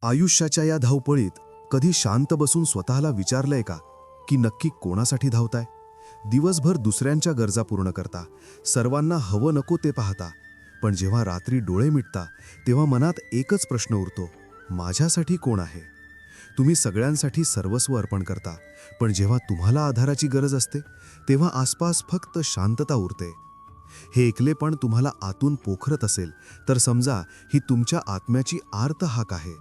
आयुष्याच्या या धावपळीत कधी शांत बसून स्वतःला विचारलंय का की नक्की कोणासाठी धावताय? दिवसभर दुसऱ्यांच्या गरजा पूर्ण करता, सर्वांना हवं नको ते पाहता, पण जेव्हा रात्री डोळे मिटता तेव्हा मनात एकच प्रश्न उरतो, माझ्यासाठी कोण आहे? तुम्ही सगळ्यांसाठी सर्वस्व अर्पण करता, पण जेव्हा तुम्हाला आधाराची गरज असते तेव्हा आसपास फक्त शांतता उरते. हे एकलेपण तुम्हाला आतून पोखरत असेल तर समजा ही तुमच्या आत्म्याची आर्त हाक आहे.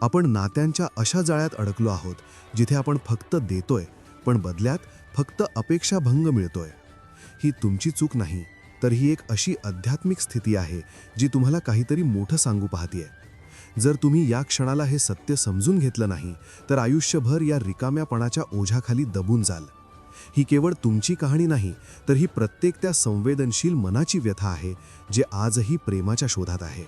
आपण नात्यांच्या अशा जाळ्यात अडकलो आहोत जिथे आपण फक्त देतोय पण बदल्यात फक्त अपेक्षाभंग मिळतोय. ही तुमची चूक नाही, तर ही एक अशी आध्यात्मिक स्थिती आहे जी तुम्हाला काहीतरी मोठं सांगू पाहतीये. जर तुम्ही या क्षणाला हे सत्य समजून घेतलं नाही तर आयुष्यभर या रिकाम्यापणाच्या ओझ्याखाली दबून जाल. ही केवळ तुमची कहाणी नाही, तर ही प्रत्येक त्या संवेदनशील मनाची व्यथा आहे जे आजही प्रेमाच्या शोधात आहे.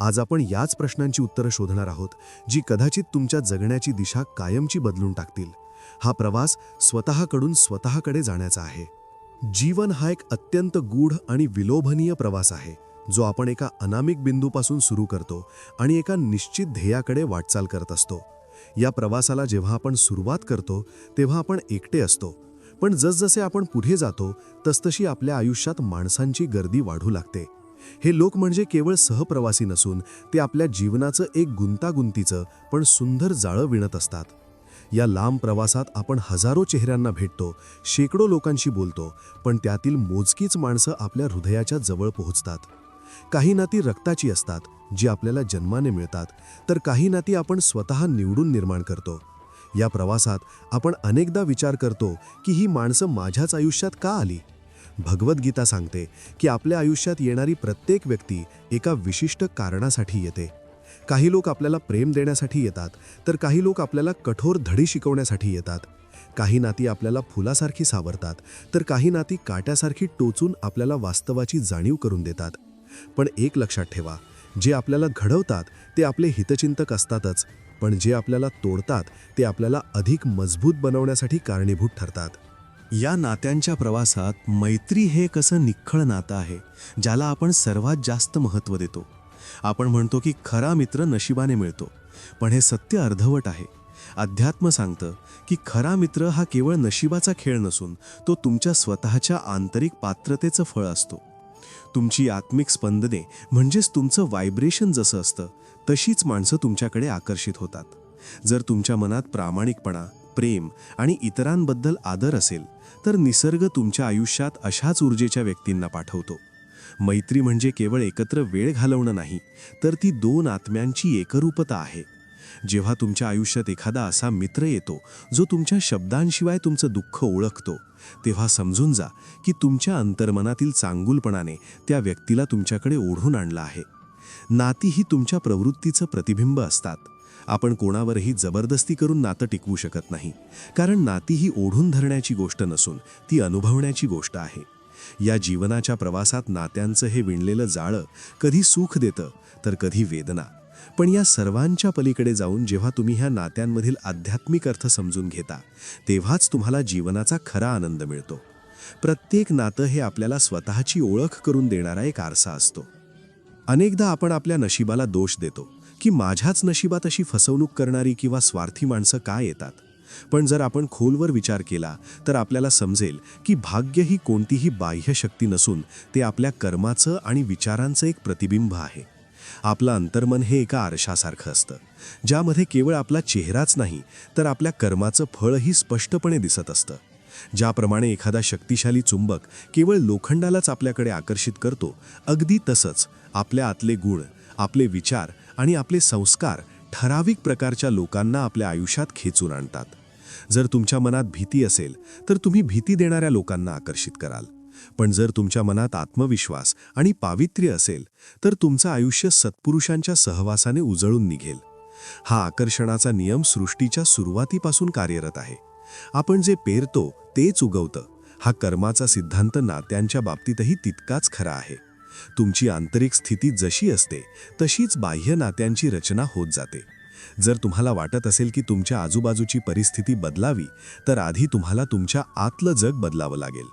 आज आपण याच प्रश्नांची उत्तरं शोधणार आहोत जी कदाचित तुमच्या जगण्याची दिशा कायमची बदलून टाकतील. हा प्रवास स्वतःकडून स्वतःकडे जाण्याचा आहे. जीवन हा एक अत्यंत गूढ आणि विलोभनीय प्रवास आहे, जो आपण एका अनामिक बिंदूपासून सुरू करतो आणि एका निश्चित ध्येयाकडे वाटचाल करत असतो. या प्रवासाला जेव्हा आपण सुरुवात करतो तेव्हा आपण एकटे असतो, पण जसजसे आपण पुढे जातो तसतशी आपल्या आयुष्यात माणसांची गर्दी वाढू लागते. हे लोक म्हणजे केवळ सहप्रवासी नसून ते आपल्या जीवनाचं एक गुंतागुंतीचं पण सुंदर जाळं विणत असतात. या लांब प्रवासात आपण हजारो चेहऱ्यांना भेटतो, शेकडो लोकांशी बोलतो, पण त्यातील मोजकीच माणसं आपल्या हृदयाच्या जवळ पोहोचतात. काही नाती रक्ताची असतात जी आपल्याला जन्माने मिळतात, तर काही नाती आपण स्वतः निवडून निर्माण करतो. या प्रवासात आपण अनेकदा विचार करतो की ही माणसं माझ्याच आयुष्यात का आली? भगवद्गीता सांगते की आपल्या आयुष्यात येणारी प्रत्येक व्यक्ती एका विशिष्ट कारणासाठी येते. काही लोक आपल्याला प्रेम देण्यासाठी येतात, तर काही लोक आपल्याला कठोर धडी शिकवण्यासाठी येतात. काही नाती आपल्याला फुलासारखी सावरतात, तर काही नाती काट्यासारखी टोचून आपल्याला वास्तवाची जाणीव करून देतात. पण एक लक्षात ठेवा, जे आपल्याला घडवतात ते आपले हितचिंतक असतातच, पण जे आपल्याला तोडतात ते आपल्याला अधिक मजबूत बनवण्यासाठी कारणीभूत ठरतात. या नात्यांच्या प्रवासात मैत्री हे एक असं निख्खळ नातं आहे ज्याला आपण सर्वात जास्त महत्त्व देतो. आपण म्हणतो की खरा मित्र नशिबाने मिळतो, पण हे सत्य अर्धवट आहे. अध्यात्म सांगतं की खरा मित्र हा केवळ नशिबाचा खेळ नसून तो तुमच्या स्वतःच्या आंतरिक पात्रतेचं फळ असतो. तुमची आत्मिक स्पंदने म्हणजेच तुमचं व्हायब्रेशन जसं असतं तशीच माणसं तुमच्याकडे आकर्षित होतात. जर तुमच्या मनात प्रामाणिकपणा, प्रेम आणि इतरांबद्दल आदर असेल तर निसर्ग तुमच्या आयुष्यात अशाच ऊर्जेच्या व्यक्तींना पाठवतो. मैत्री म्हणजे केवळ एकत्र वेळ घालवणं नाही, तर ती दोन आत्म्यांची एकरूपता आहे. जेव्हा तुमच्या आयुष्यात एखादा असा मित्र येतो जो तुमच्या शब्दांशिवाय तुमचं दुःख ओळखतो, तेव्हा समजून जा की तुमच्या अंतर्मनातील चांगुलपणाने त्या व्यक्तीला तुमच्याकडे ओढून आणलं आहे. नाती ही तुमच्या प्रवृत्तीचं प्रतिबिंब असतात. आपण कोणावरही जबरदस्ती करून नातं टिकवू शकत नाही, कारण नाती ही ओढून धरण्याची गोष्ट नसून ती अनुभवण्याची गोष्ट आहे. या जीवनाच्या प्रवासात नात्यांचं हे विणलेलं जाळं कधी सुख देतं तर कधी वेदना. पण या सर्वांच्या पलीकडे जाऊन जेव्हा तुम्ही ह्या नात्यांमधील आध्यात्मिक अर्थ समजून घेता, तेव्हाच तुम्हाला जीवनाचा खरा आनंद मिळतो. प्रत्येक नातं हे आपल्याला स्वतःची ओळख करून देणारा एक आरसा असतो. अनेकदा आपण आपल्या नशिबाला दोष देतो की माझ्याच नशिबात अशी फसवणूक करणारी किंवा स्वार्थी माणसं का येतात. पण जर आपण खोलवर विचार केला तर आपल्याला समजेल की भाग्य ही कोणतीही बाह्य शक्ती नसून ते आपल्या कर्माचं आणि विचारांचं एक प्रतिबिंब आहे. आपलं अंतर्मन हे एका आरशासारखं असतं, ज्यामध्ये केवळ आपला चेहराच नाही तर आपल्या कर्माचं फळही स्पष्टपणे दिसत असतं. ज्याप्रमाणे एखादा शक्तिशाली चुंबक केवळ लोखंडालाच आपल्याकडे आकर्षित करतो, अगदी तसंच आपल्या आतले गुण, आपले विचार आणि आपले संस्कार ठराविक प्रकारच्या लोकांना आपल्या आयुष्यात खेचून आणतात. जर तुमच्या मनात भीती असेल तर तुम्ही भीती देणाऱ्या लोकांना आकर्षित कराल, पण जर तुमच्या मनात आत्मविश्वास आणि पावित्र्य असेल तर तुमचं आयुष्य सत्पुरुषांच्या सहवासाने उजळून निघेल. हा आकर्षणाचा नियम सृष्टीच्या सुरुवातीपासून कार्यरत आहे. आपण जे पेरतो तेच उगवतं. हा कर्माचा सिद्धांत नात्यांच्या बाबतीतही तितकाच खरा आहे. तुमची आंतरिक स्थिती जशी असते तशीच बाह्य नात्यांची रचना होत जाते. जर तुम्हाला वाटत असेल की तुमच्या आजूबाजूची परिस्थिती बदलावी, तर आधी तुम्हाला तुमच्या आतलं जग बदलावं लागेल.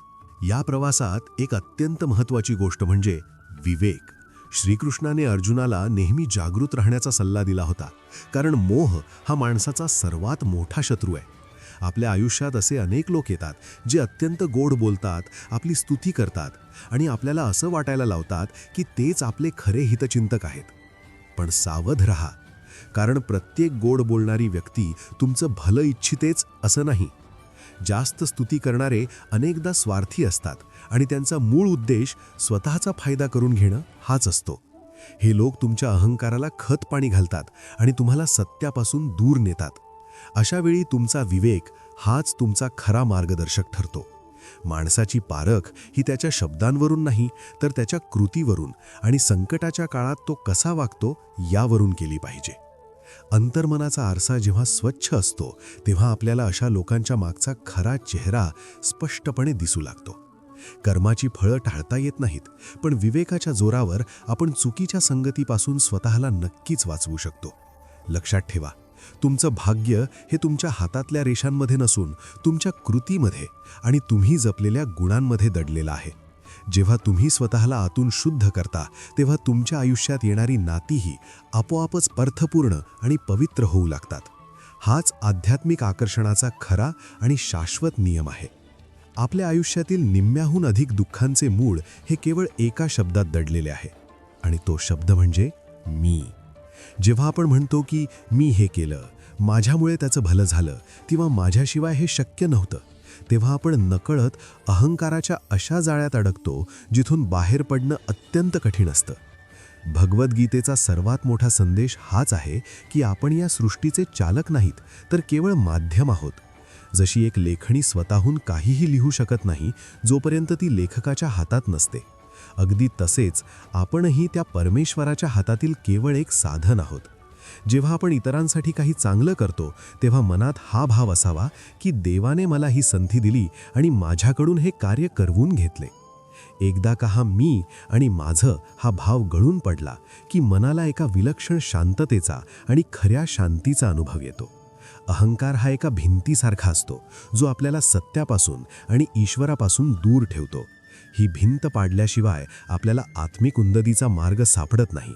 या प्रवासात एक अत्यंत महत्त्वाची गोष्ट म्हणजे विवेक. श्रीकृष्णाने अर्जुनाला नेहमी जागृत राहण्याचा सल्ला दिला होता, कारण मोह हा माणसाचा सर्वात मोठा शत्रू आहे. आपल्या आयुष्यात असे अनेक लोक येतात जे अत्यंत गोड बोलतात, आपली स्तुती करतात आणि आपल्याला असं वाटायला लावतात की तेच आपले खरे हितचिंतक आहेत. पण सावध रहा, कारण प्रत्येक गोड बोलणारी व्यक्ती तुमचं भलं इच्छितेच असं नाही. जास्त स्तुती करणारे अनेकदा स्वार्थी असतात आणि त्यांचा मूळ उद्देश स्वतःचा फायदा करून घेणं हाच असतो. हे लोक तुमच्या अहंकाराला खत पाणी घालतात आणि तुम्हाला सत्यापासून दूर नेतात. अशा वेळी तुमचा विवेक हाच तुमचा खरा मार्गदर्शक ठरतो. माणसाची पारख ही त्याच्या शब्दांवरून नाही, तर त्याच्या कृतीवरून आणि संकटाच्या काळात तो कसा वागतो यावरून केली पाहिजे. अंतर्मनाचा आरसा जेव्हा स्वच्छ असतो, तेव्हा आपल्याला अशा लोकांच्या मागचा खरा चेहरा स्पष्टपणे दिसू लागतो. कर्माची फळं टाळता येत नाहीत, पण विवेकाच्या जोरावर आपण चुकीच्या संगतीपासून स्वतःला नक्कीच वाचवू शकतो. लक्षात ठेवा, तुमचं भाग्य हे तुमच्या हातातल्या रेषांमध्ये नसून तुमच्या कृतीमध्ये आणि तुम्ही जपलेल्या गुणांमध्ये दडलेलं आहे. जेव्हा तुम्ही स्वतःला आतून शुद्ध करता, तेव्हा तुमच्या आयुष्यात येणारी नातीही आपोआपच अर्थपूर्ण आणि पवित्र होऊ लागतात. हाच आध्यात्मिक आकर्षणाचा खरा आणि शाश्वत नियम आहे. आपल्या आयुष्यातील निम्म्याहून अधिक दुःखांचे मूळ हे केवळ एका शब्दात दडलेले आहे, आणि तो शब्द म्हणजे मी. जेव्हा आपण म्हणतो की मी हे केलं, माझ्यामुळे त्याचं भलं झालं किंवा माझ्याशिवाय हे शक्य नव्हतं, तेव्हा आपण नकळत अहंकाराच्या अशा जाळ्यात अडकतो जिथून बाहेर पडणं अत्यंत कठीण असतं. भगवद्गीतेचा सर्वात मोठा संदेश हाच आहे की आपण या सृष्टीचे चालक नाहीत, तर केवळ माध्यम आहोत. जशी एक लेखणी स्वतःहून काहीही लिहू शकत नाही जोपर्यंत ती लेखकाच्या हातात नसते, अगदी तसेच आपणही त्या परमेश्वराच्या हातातील केवळ एक साधन आहोत. जेव्हा आपण इतरांसाठी काही चांगलं करतो, तेव्हा मनात हा भाव असावा की देवाने मला ही संधी दिली आणि माझ्याकडून हे कार्य करवून घेतले. एकदा का हा मी आणि माझं हा भाव गळून पडला की मनाला एका विलक्षण शांततेचा आणि खऱ्या शांतीचा अनुभव येतो. अहंकार हा एका भिंतीसारखा असतो, जो आपल्याला सत्यापासून आणि ईश्वरापासून दूर ठेवतो. ही भिंत पाडल्याशिवाय आपल्याला आत्मिक उन्नतीचा मार्ग सापडत नाही.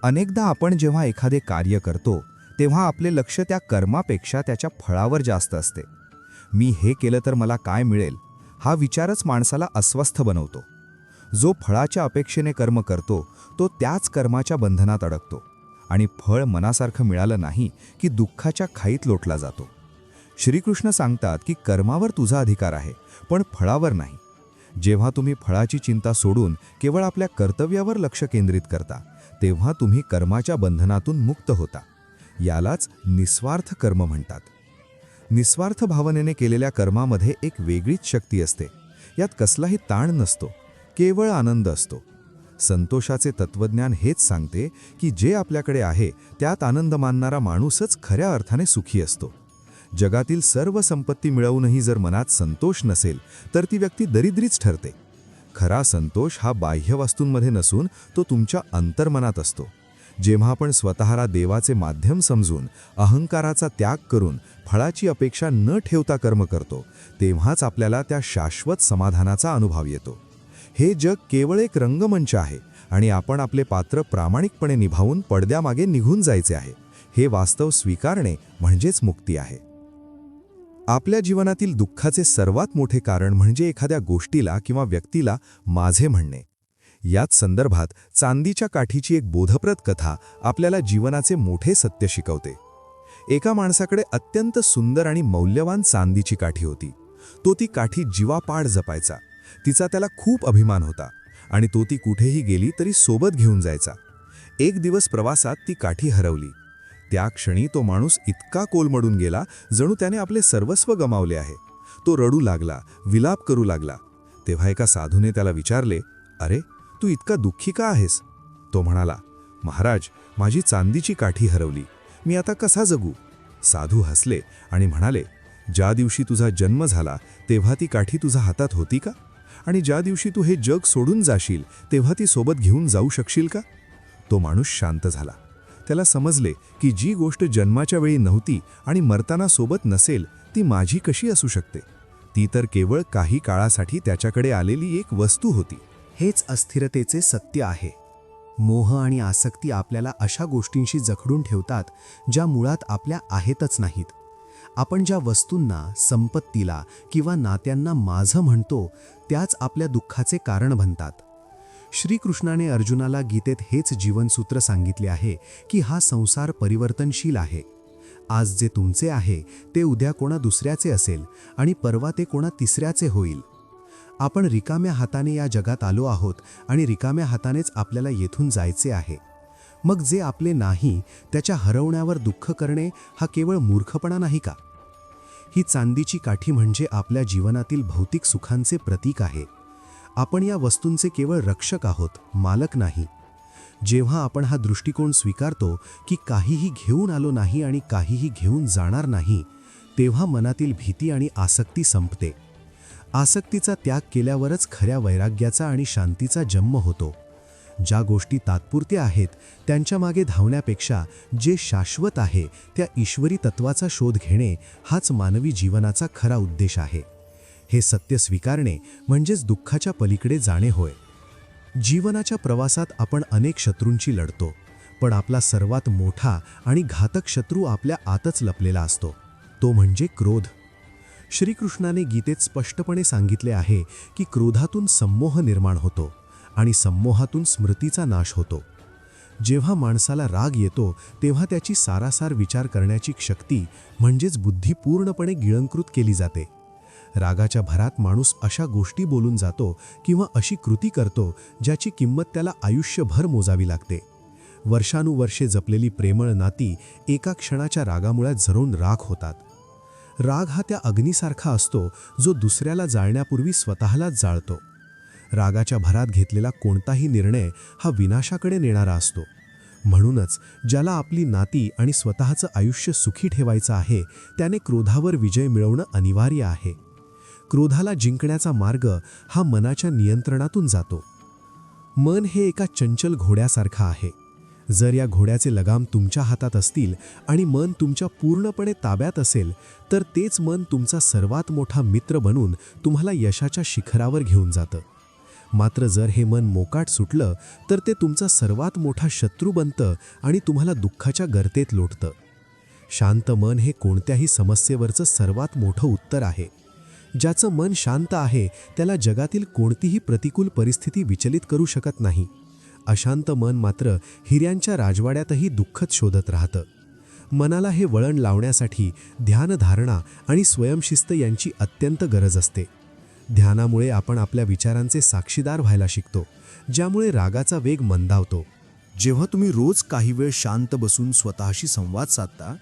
अनेकदा आपण जेव्हा एखादे कार्य करतो, तेव्हा आपले लक्ष त्या कर्मापेक्षा त्याच्या फळावर जास्त असते. मी हे केलं तर मला काय मिळेल, हा विचारच माणसाला अस्वस्थ बनवतो. जो फळाच्या अपेक्षेने कर्म करतो, तो त्याच कर्माच्या बंधनात अडकतो आणि फळ मनासारखं मिळालं नाही की दुःखाच्या खाईत लोटला जातो. श्रीकृष्ण सांगतात की कर्मावर तुझा अधिकार आहे, पण फळावर नाही. जेव्हा तुम्ही फळाची चिंता सोडून केवळ आपल्या कर्तव्यावर लक्ष केंद्रित करता, तेव्हा तुम्ही कर्माच्या बंधनातून मुक्त होता. यालाच निस्वार्थ कर्म म्हणतात. निस्वार्थ भावनेने केलेल्या कर्मामध्ये एक वेगळीच शक्ती असते. यात कसलाही ताण नसतो, केवळ आनंद असतो. संतोषाचे तत्वज्ञान हेच सांगते की जे आपल्याकडे आहे त्यात आनंद मानणारा माणूसच खऱ्या अर्थाने सुखी असतो. जगातील सर्व संपत्ती मिळवूनही जर मनात संतोष नसेल, तर ती व्यक्ती दरिद्रीच ठरते. खरा संतोष हा बाह्य वस्तूंमध्ये नसून तो तुमच्या अंतर्मनात असतो. जेव्हा आपण स्वतःला देवाचे माध्यम समजून अहंकाराचा त्याग करून फळाची अपेक्षा न ठेवता कर्म करतो, तेव्हाच आपल्याला त्या शाश्वत समाधानाचा अनुभव येतो. हे जग केवळ एक रंगमंच आहे आणि आपण आपले पात्र प्रामाणिकपणे निभावून पडद्यामागे निघून जायचे आहे. हे वास्तव स्वीकारणे म्हणजेच मुक्ती आहे. आपल्या जीवनातील दुःखाचे सर्वात मोठे कारण म्हणजे एखाद्या गोष्टीला किंवा व्यक्तीला माझे म्हणणे. याच संदर्भात चांदीच्या काठीची एक बोधप्रद कथा आपल्याला जीवनाचे मोठे सत्य शिकवते. एका माणसाकडे अत्यंत सुंदर आणि मौल्यवान चांदीची काठी होती. तो ती काठी जीवापाड जपायचा. तिचा त्याला खूप अभिमान होता आणि तो ती कुठेही गेली तरी सोबत घेऊन जायचा. एक दिवस प्रवासात ती काठी हरवली. त्या क्षणी तो माणूस इतका कोलमडून गेला, जणू त्याने आपले सर्वस्व गमावले आहे. तो रडू लागला, विलाप करू लागला. तेव्हा एका साधूने त्याला विचारले, अरे, तू इतका दुःखी का आहेस? तो म्हणाला, महाराज, माझी चांदीची काठी हरवली. मी आता कसा जगू? साधू हसले आणि म्हणाले, ज्या दिवशी तुझा जन्म झाला तेव्हा ती काठी तुझ्या हातात होती का? आणि ज्या दिवशी तू हे जग सोडून जाशील तेव्हा ती सोबत घेऊन जाऊ शकशील का? तो माणूस शांत झाला. त्याला समजले की जी गोष्ट जन्माच्या वेळी नव्हती आणि मरताना सोबत नसेल, ती माझी कशी असू शकते? ती तर केवळ काही काळासाठी त्याच्याकडे आलेली एक वस्तू होती. हेच अस्थिरतेचे सत्य आहे. मोह आणि आसक्ती आपल्याला अशा गोष्टींशी जखडून ठेवतात ज्या मुळात आपल्या आहेतच नाहीत. आपण ज्या वस्तूंना, संपत्तीला किंवा नात्यांना माझं म्हणतो त्याच आपल्या दुःखाचे कारण बनतात. श्रीकृष्णाने अर्जुनाला गीतेत हेच जीवनसूत्र सांगितले आहे की हा संसार परिवर्तनशील आहे. आज जे तुमचे आहे ते उद्या कोणा दुसऱ्याचे असेल आणि परवा ते कोणा तिसऱ्याचे होईल. आपण रिकाम्या हाताने या जगात आलो आहोत आणि रिकाम्या हातानेच आपल्याला येथून जायचे आहे. मग जे आपले नाही त्याच्या हरवण्यावर दुःख करणे हा केवळ मूर्खपणा नाही का? ही चांदीची काठी म्हणजे आपल्या जीवनातील भौतिक सुखांचे प्रतीक आहे. आपण या वस्तूंचे केवळ रक्षक आहोत, मालक नाही. जेव्हा आपण हा दृष्टिकोन स्वीकारतो की काहीही घेऊन आलो नाही आणि काहीही घेऊन जाणार नाही, तेव्हा मनातील भीती आणि आसक्ती संपते. आसक्तीचा त्याग केल्यावरच खऱ्या वैराग्याचा आणि शांतीचा जन्म होतो. ज्या गोष्टी तात्पुरत्या आहेत त्यांच्या मागे धावण्यापेक्षा जे शाश्वत आहे त्या ईश्वरी तत्वाचा शोध घेणे हाच मानवी जीवनाचा खरा उद्देश आहे. हे सत्य स्वीकारणे म्हणजेच दुःखाच्या पलीकडे जाणे होय. जीवनाच्या प्रवासात आपण अनेक शत्रूंची लढतो, पण आपला सर्वात मोठा आणि घातक शत्रू आपल्या आतच लपलेला असतो, तो म्हणजे क्रोध. श्रीकृष्णाने गीतेत स्पष्टपणे सांगितले आहे की क्रोधातून संमोह निर्माण होतो आणि संमोहातून स्मृतीचा नाश होतो. जेव्हा माणसाला राग येतो तेव्हा त्याची सारासार विचार करण्याची शक्ती म्हणजेच बुद्धी पूर्णपणे गिळंकृत केली जाते. रागाच्या भरात माणूस अशा गोष्टी बोलून जातो किंवा अशी कृती करतो ज्याची किंमत त्याला आयुष्यभर मोजावी लागते. वर्षानुवर्षे जपलेली प्रेमळ नाती एका क्षणाच्या रागामुळे जळून राख होतात. राग हा त्या अग्नीसारखा असतो जो दुसऱ्याला जाळण्यापूर्वी स्वतःलाच जाळतो. रागाच्या भरात घेतलेला कोणताही निर्णय हा विनाशाकडे नेणारा असतो. म्हणूनच ज्याला आपली नाती आणि स्वतःचं आयुष्य सुखी ठेवायचं आहे त्याने क्रोधावर विजय मिळवणं अनिवार्य आहे. क्रोधाला जिंकण्याचा मार्ग हा मनाच्या नियंत्रणातून जातो. मन हे एका चंचल घोड्यासारखं आहे. जर या घोड्याचे लगाम तुमच्या हातात असतील आणि मन तुमच्या पूर्णपणे ताब्यात असेल तर तेच मन तुमचा सर्वात मोठा मित्र बनून तुम्हाला यशाच्या शिखरावर घेऊन जातं. मात्र जर हे मन मोकाट सुटलं तर ते तुमचा सर्वात मोठा शत्रू बनतं आणि तुम्हाला दुःखाच्या गर्तेत लोटतं. शांत मन हे कोणत्याही समस्येवरचं सर्वात मोठं उत्तर आहे. ज्याचं मन शांत आहे त्याला जगातील कोणतीही प्रतिकूल परिस्थिती विचलित करू शकत नाही. अशांत मन मात्र हिऱ्यांच्या राजवाड्यातही दुःखच शोधत राहतं. मनाला हे वळण लावण्यासाठी ध्यानधारणा आणि स्वयंशिस्त यांची अत्यंत गरज असते. ध्यानामुळे आपण आपल्या विचारांचे साक्षीदार व्हायला शिकतो, ज्यामुळे रागाचा वेग मंदावतो. जेव्हा तुम्ही रोज काही वेळ शांत बसून स्वतःशी संवाद साधता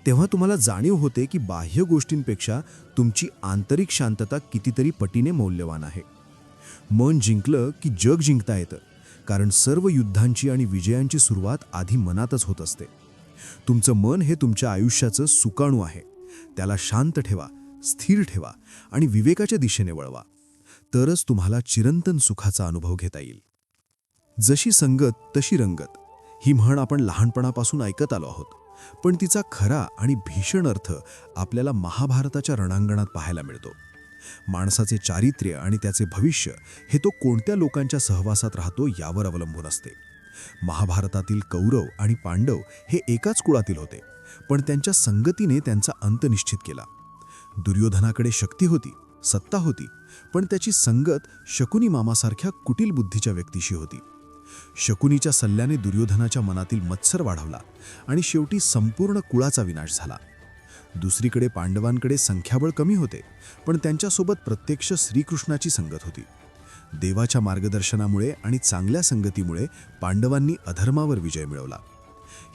तेव्हा तुम्हाला जाणीव होते की बाह्य गोष्टींपेक्षा तुमची आंतरिक शांतता कितीतरी पटीने मौल्यवान आहे. मन जिंकलं की जग जिंकता येतं, कारण सर्व युद्धांची आणि विजयांची सुरुवात आधी मनातच होत असते. तुमचं मन हे तुमच्या आयुष्याचं सुकाणू आहे. त्याला शांत ठेवा, स्थिर ठेवा आणि विवेकाच्या दिशेने वळवा. तरच तुम्हाला चिरंतन सुखाचा अनुभव घेता येईल. जशी संगत तशी रंगत ही म्हण आपण लहानपणापासून ऐकत आलो आहोत, पण तिचा खरा आणि भीषण अर्थ आपल्याला महाभारताच्या रणांगणात पाहायला मिळतो. माणसाचे चारित्र्य आणि त्याचे भविष्य हे तो कोणत्या लोकांच्या सहवासात राहतो यावर अवलंबून असते. महाभारतातील कौरव आणि पांडव हे एकाच कुळातील होते, पण त्यांच्या संगतीने त्यांचा अंत निश्चित केला. दुर्योधनाकडे शक्ती होती, सत्ता होती, पण त्याची संगत शकुनी मामासारख्या कुटील बुद्धीच्या व्यक्तीशी होती. शकुनीच्या सल्ल्याने दुर्योधनाच्या मनातील मत्सर वाढवला आणि शेवटी संपूर्ण कुळाचा विनाश झाला. दुसरीकडे पांडवांकडे संख्याबळ कमी होते, पण त्यांच्यासोबत प्रत्यक्ष श्रीकृष्णाची संगत होती. देवाच्या मार्गदर्शनामुळे आणि चांगल्या संगतीमुळे पांडवांनी अधर्मावर विजय मिळवला.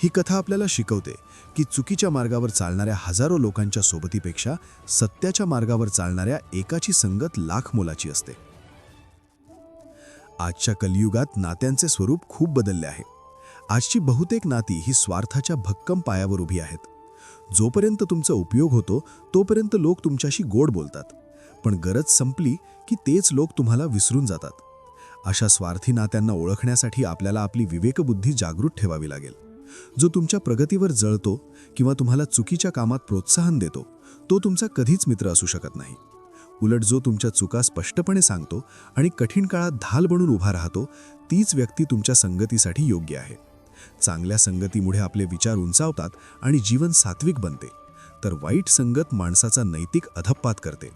ही कथा आपल्याला शिकवते की चुकीच्या मार्गावर चालणाऱ्या हजारो लोकांच्या सोबतीपेक्षा सत्याच्या मार्गावर चालणाऱ्या एकाची संगत लाख मोलाची असते. आजच्या कलियुगात नात्यांचे स्वरूप खूप बदलले आहे. आजची बहुतेक नाती ही स्वार्थाच्या भक्कम पायावर उभी आहेत. जोपर्यंत तुमचा उपयोग होतो तोपर्यंत लोक तुमच्याशी गोड बोलतात, पण गरज संपली की तेच लोक तुम्हाला विसरून जातात. अशा स्वार्थी नात्यांना ओळखण्यासाठी आपल्याला आपली विवेकबुद्धी जागृत ठेवावी लागेल. जो तुमच्या प्रगतीवर जळतो किंवा तुम्हाला चुकीच्या कामात प्रोत्साहन देतो तो तुमचा कधीच मित्र असू शकत नाही. उलट जो तुमच्या चुका स्पष्टपणे सांगतो आणि कठीण काळात ढाल बनून उभा राहतो, तीच व्यक्ती तुमच्या संगतीसाठी योग्य आहे. चांगल्या संगतीमुळे आपले विचार उंचावतात आणि जीवन सात्विक बनते, तर वाईट संगत माणसाचा नैतिक अधःपात करते.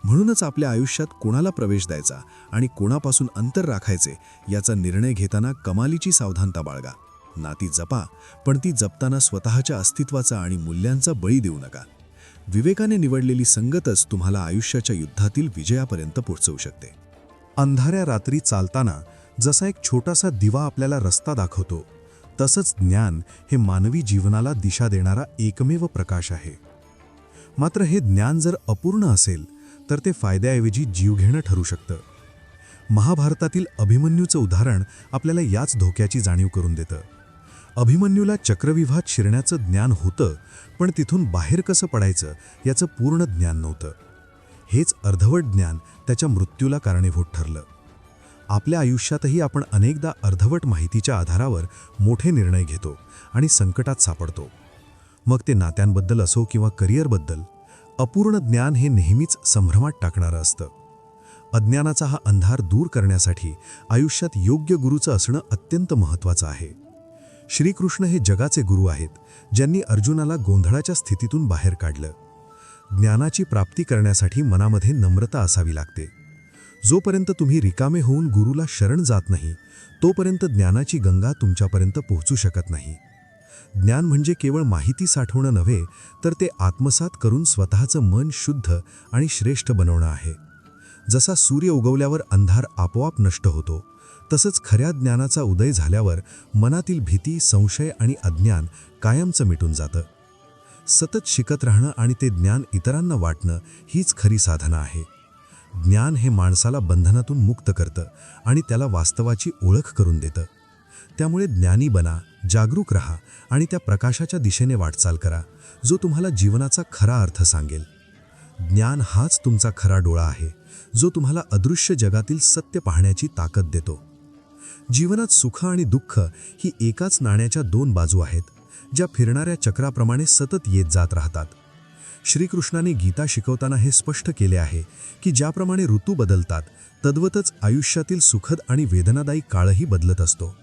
म्हणूनच आपल्या आयुष्यात कोणाला प्रवेश द्यायचा आणि कोणापासून अंतर राखायचे याचा निर्णय घेताना कमालीची सावधानता बाळगा. नाती जपा, पण ती जपताना स्वतःच्या अस्तित्वाचा आणि मूल्यांचा बळी देऊ नका. विवेकाने निवडलेली संगतच तुम्हाला आयुष्याच्या युद्धातील विजयापर्यंत पोहोचवू शकते. अंधाऱ्या रात्री चालताना जसा एक छोटासा दिवा आपल्याला रस्ता दाखवतो, तसंच ज्ञान हे मानवी जीवनाला दिशा देणारा एकमेव प्रकाश आहे. मात्र हे ज्ञान जर अपूर्ण असेल तर ते फायद्याऐवजी जीवघेणं ठरू शकतं. महाभारतातील अभिमन्यूचं उदाहरण आपल्याला याच धोक्याची जाणीव करून देतं. अभिमन्यूला चक्रव्यूहात शिरण्याचं ज्ञान होतं, पण तिथून बाहेर कसं पडायचं याचं पूर्ण ज्ञान नव्हतं. हेच अर्धवट ज्ञान त्याच्या मृत्यूला कारणीभूत ठरलं. आपल्या आयुष्यातही आपण अनेकदा अर्धवट माहितीच्या आधारावर मोठे निर्णय घेतो आणि संकटात सापडतो. मग ते नात्यांबद्दल असो किंवा करिअरबद्दल, अपूर्ण ज्ञान हे नेहमीच संभ्रमात टाकणारं असतं. अज्ञानाचा हा अंधार दूर करण्यासाठी आयुष्यात योग्य गुरूचं असणं अत्यंत महत्त्वाचं आहे. श्रीकृष्ण हे जगाचे गुरु आहेत, ज्यांनी अर्जुनाला गोंधळाच्या स्थितीतून बाहेर काढलं. ज्ञानाची प्राप्ती करण्यासाठी मनामध्ये नम्रता असावी लागते. जोपर्यंत तुम्ही रिकामे होऊन गुरुला शरण जात नाही, तोपर्यंत ज्ञानाची गंगा तुमच्यापर्यंत पोहोचू शकत नाही. ज्ञान म्हणजे केवळ माहिती साठवणं नव्हे, तर ते आत्मसात करून स्वतःचं मन शुद्ध आणि श्रेष्ठ बनवणं आहे. जसा सूर्य उगवल्यावर अंधार आपोआप नष्ट होतो, तसंच खऱ्या ज्ञानाचा उदय झाल्यावर मनातील भीती, संशय आणि अज्ञान कायमचं मिटून जातं. सतत शिकत राहणं आणि ते ज्ञान इतरांना वाटणं हीच खरी साधना आहे. ज्ञान हे माणसाला बंधनातून मुक्त करतं आणि त्याला वास्तवाची ओळख करून देतं. त्यामुळे ज्ञानी बना, जागरूक रहा आणि त्या प्रकाशाच्या दिशेने वाटचाल करा, जो तुम्हाला जीवनाचा खरा अर्थ सांगेल. ज्ञान हाच तुमचा खरा डोळा आहे, जो तुम्हाला अदृश्य जगातील सत्य पाहण्याची ताकद देतो. जीवनात सुख आणि दुःख ही एकाच नाण्याच्या दोन बाजू आहेत, ज्या फिरणाऱ्या चक्राप्रमाणे सतत येत जात राहतात. श्रीकृष्णाने गीता शिकवताना हे स्पष्ट केले आहे की ज्याप्रमाणे ऋतू बदलतात, तद्वतच आयुष्यातील सुखद आणि वेदनादायी काळही बदलत असतो.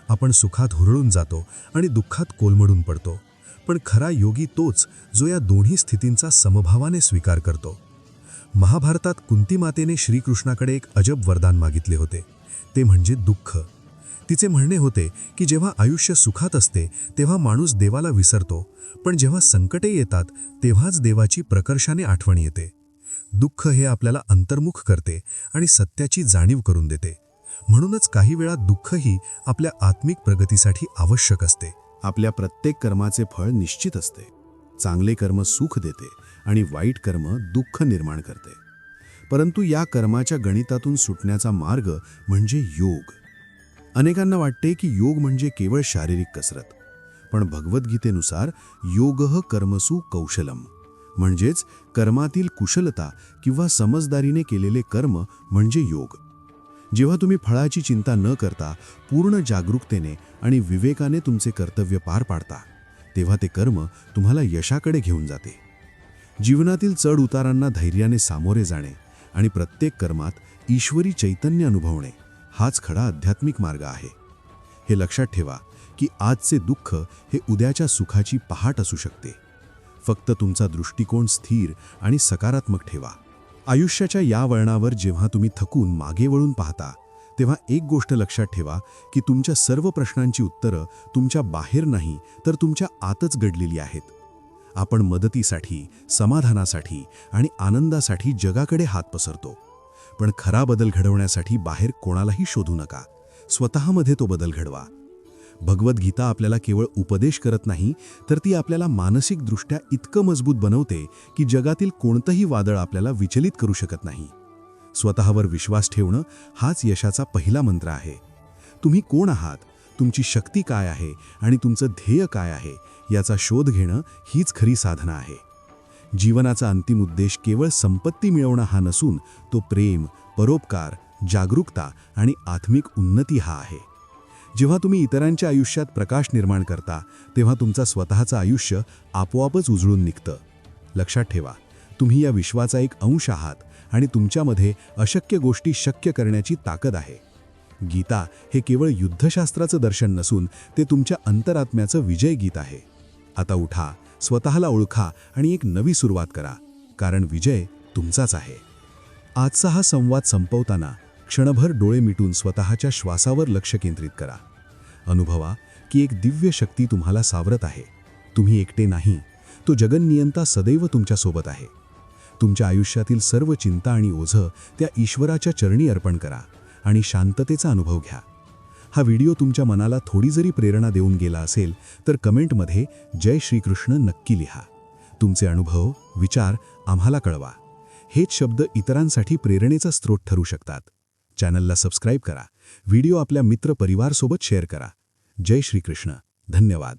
आपण सुखात हुरळून जातो आणि दुःखात कोलमडून पडतो, पण खरा योगी तोच जो या दोन्ही स्थितींचा समभावाने स्वीकार करतो. महाभारतात कुंती मातेने श्रीकृष्णाकडे एक अजब वरदान मागितले होते, ते म्हणजे दुःख. तिचे म्हणणे होते की जेव्हा आयुष्य सुखात असते तेव्हा माणूस देवाला विसरतो, पण जेव्हा संकटे येतात तेव्हाच देवाची प्रकर्षाने आठवण येते. दुःख हे आपल्याला अंतर्मुख करते आणि सत्याची जाणीव करून देते. म्हणूनच काही वेळा दुःखही आपल्या आत्मिक प्रगतीसाठी आवश्यक असते. आपल्या प्रत्येक कर्माचे फळ निश्चित असते. चांगले कर्म सुख देते आणि वाईट कर्म दुःख निर्माण करते. परंतु या कर्माच्या गणितातून सुटण्याचा मार्ग म्हणजे योग. अनेकांना वाटते की योग म्हणजे केवळ शारीरिक कसरत, पण भगवद्गीतेनुसार योगः कर्मसु कौशलम, म्हणजेच कर्मातील कुशलता किंवा समजदारीने केलेले कर्म म्हणजे योग. जेव्हा तुम्ही फळाची चिंता न करता पूर्ण जागरूकतेने आणि विवेकाने तुमचे कर्तव्य पार पाडता, तेव्हा ते कर्म तुम्हाला यशाकडे घेऊन जाते. जीवनातील चढ उतारांना धैर्याने सामोरे जाणे आणि प्रत्येक कर्मात ईश्वरी चैतन्य अनुभवणे हाच खरा आध्यात्मिक मार्ग आहे. हे लक्षात ठेवा की आजचे दुःख हे उद्याच्या सुखाची पहाट असू शकते. फक्त तुमचा दृष्टिकोन स्थिर आणि सकारात्मक ठेवा. आयुष्याच्या या वळणावर जेव्हा तुम्ही थकून मागे वळून पाहता, तेव्हा एक गोष्ट लक्षात ठेवा की तुमच्या सर्व प्रश्नांची उत्तरं तुमच्या बाहेर नाही तर तुमच्या आतच दडलेली आहेत. आपण मदतीसाठी, समाधानासाठी आणि आनंदासाठी जगाकडे हात पसरतो, पण खरा बदल घडवण्यासाठी बाहेर कोणालाही शोधू नका. स्वतःमध्ये तो बदल घडवा. भगवद्गीता आपल्याला केवळ उपदेश करत नाही, तर ती आपल्याला मानसिकदृष्ट्या इतकं मजबूत बनवते की जगातील कोणतंही वादळ आपल्याला विचलित करू शकत नाही. स्वतःवर विश्वास ठेवणं हाच यशाचा पहिला मंत्र आहे. तुम्ही कोण आहात, तुमची शक्ती काय आहे आणि तुमचं ध्येय काय आहे याचा शोध घेणं हीच खरी साधना आहे. जीवनाचा अंतिम उद्देश केवळ संपत्ती मिळवणं हा नसून तो प्रेम, परोपकार, जागरूकता आणि आत्मिक उन्नती हा आहे. जेव्हा तुम्ही इतरांच्या आयुष्यात प्रकाश निर्माण करता, तेव्हा तुमचा स्वतःचं आयुष्य आपोआपच उजळून निघतं. लक्षात ठेवा, तुम्ही या विश्वाचा एक अंश आहात आणि तुमच्यामध्ये अशक्य गोष्टी शक्य करण्याची ताकद आहे. गीता हे केवळ युद्धशास्त्राचं दर्शन नसून ते तुमच्या अंतरात्म्याचं विजय गीत आहे. आता उठा, स्वतःला ओळखा आणि एक नवी सुरुवात करा, कारण विजय तुमचाच आहे. आजचा हा संवाद संपवताना क्षणभर डोळे मिटून स्वतःच्या श्वासावर लक्ष केंद्रित करा. अनुभवा की एक दिव्य शक्ती तुम्हाला सावरत आहे. तुम्ही एकटे नाही, तो जगन्नियंता सदैव तुमच्यासोबत आहे. तुमच्या आयुष्यातील सर्व चिंता आणि ओझं त्या ईश्वराच्या चरणी अर्पण करा आणि शांततेचा अनुभव घ्या. हा व्हिडिओ तुमच्या मनाला थोडी जरी प्रेरणा देऊन गेला असेल तर कमेंटमध्ये जय श्रीकृष्ण नक्की लिहा. तुमचे अनुभव, विचार आम्हाला कळवा. हेच शब्द इतरांसाठी प्रेरणेचा स्रोत ठरू शकतात. चॅनलला सबस्क्राईब करा. व्हिडिओ आपल्या मित्र परिवारसोबत शेअर करा. जय श्रीकृष्ण. धन्यवाद.